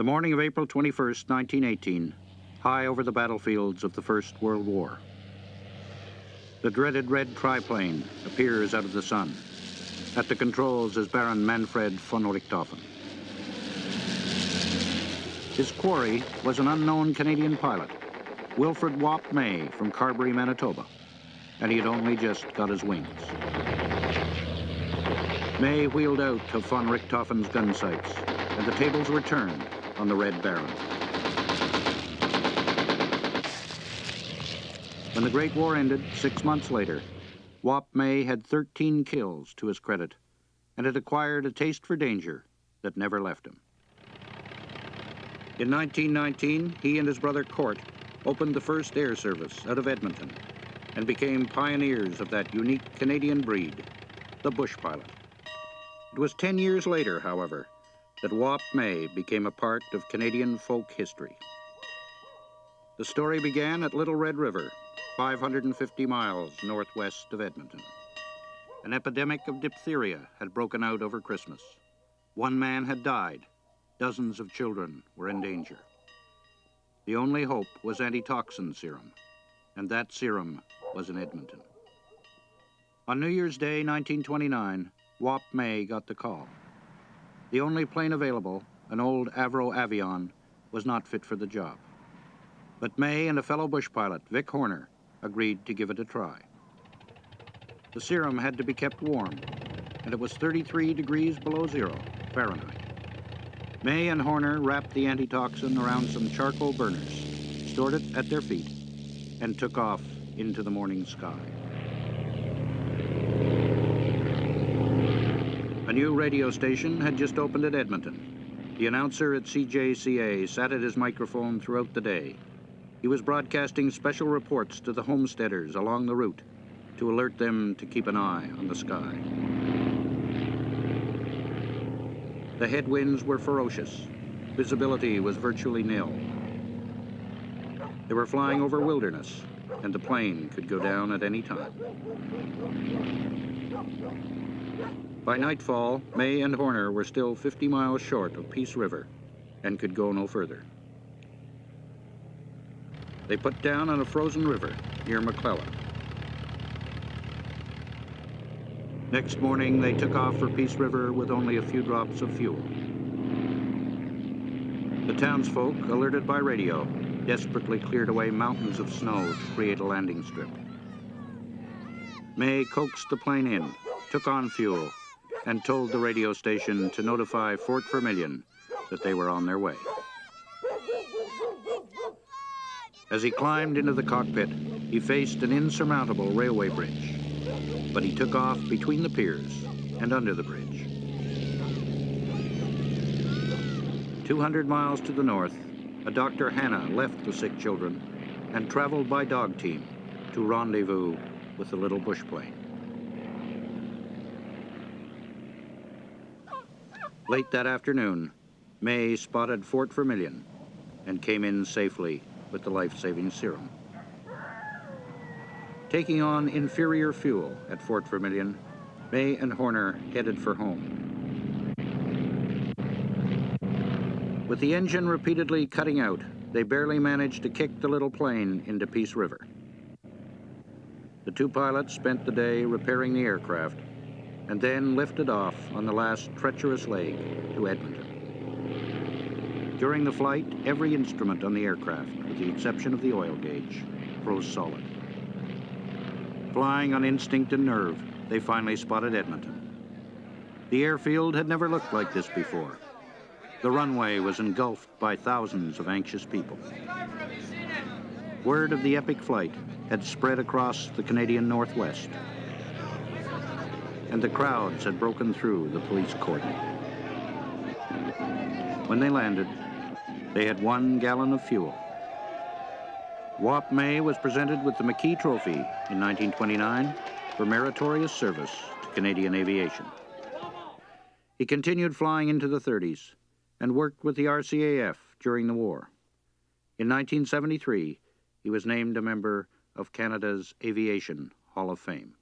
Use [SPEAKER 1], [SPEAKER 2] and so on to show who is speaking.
[SPEAKER 1] The morning of April 21st, 1918, high over the battlefields of the First World War. The dreaded red triplane appears out of the sun. At the controls is Baron Manfred von Richthofen. His quarry was an unknown Canadian pilot, Wilfred Wop May from Carberry, Manitoba, and he had only just got his wings. May wheeled out of von Richthofen's gun sights, and the tables were turned on the Red Baron. When the Great War ended 6 months later, Wop May had 13 kills to his credit and had acquired a taste for danger that never left him. In 1919, he and his brother Court opened the first air service out of Edmonton and became pioneers of that unique Canadian breed, the bush pilot. It was 10 years later, however, that Wop May became a part of Canadian folk history. The story began at Little Red River, 550 miles northwest of Edmonton. An epidemic of diphtheria had broken out over Christmas. One man had died. Dozens of children were in danger. The only hope was antitoxin serum, and that serum was in Edmonton. On New Year's Day, 1929, Wop May got the call. The only plane available, an old Avro Avion, was not fit for the job. But May and a fellow bush pilot, Vic Horner, agreed to give it a try. The serum had to be kept warm, and it was 33 degrees below zero Fahrenheit. May and Horner wrapped the antitoxin around some charcoal burners, stored it at their feet, and took off into the morning sky. A new radio station had just opened at Edmonton. The announcer at CJCA sat at his microphone throughout the day. He was broadcasting special reports to the homesteaders along the route to alert them to keep an eye on the sky. The headwinds were ferocious. Visibility was virtually nil. They were flying over wilderness, and the plane could go down at any time. By nightfall, May and Horner were still 50 miles short of Peace River and could go no further. They put down on a frozen river near McClellan. Next morning, they took off for Peace River with only a few drops of fuel. The townsfolk, alerted by radio, desperately cleared away mountains of snow to create a landing strip. May coaxed the plane in, took on fuel, and told the radio station to notify Fort Vermilion that they were on their way. As he climbed into the cockpit, he faced an insurmountable railway bridge, but he took off between the piers and under the bridge. 200 miles to the north, a Dr. Hannah left the sick children and traveled by dog team to rendezvous with the little bush plane. Late that afternoon, May spotted Fort Vermilion and came in safely with the life-saving serum. Taking on inferior fuel at Fort Vermilion, May and Horner headed for home. With the engine repeatedly cutting out, they barely managed to kick the little plane into Peace River. The two pilots spent the day repairing the aircraft and then lifted off on the last treacherous leg to Edmonton. During the flight, every instrument on the aircraft, with the exception of the oil gauge, froze solid. Flying on instinct and nerve, they finally spotted Edmonton. The airfield had never looked like this before. The runway was engulfed by thousands of anxious people. Word of the epic flight had spread across the Canadian Northwest, and the crowds had broken through the police cordon. When they landed, they had 1 gallon of fuel. Wop May was presented with the McKee Trophy in 1929 for meritorious service to Canadian aviation. He continued flying into the 30s and worked with the RCAF during the war. In 1973, he was named a member of Canada's Aviation Hall of Fame.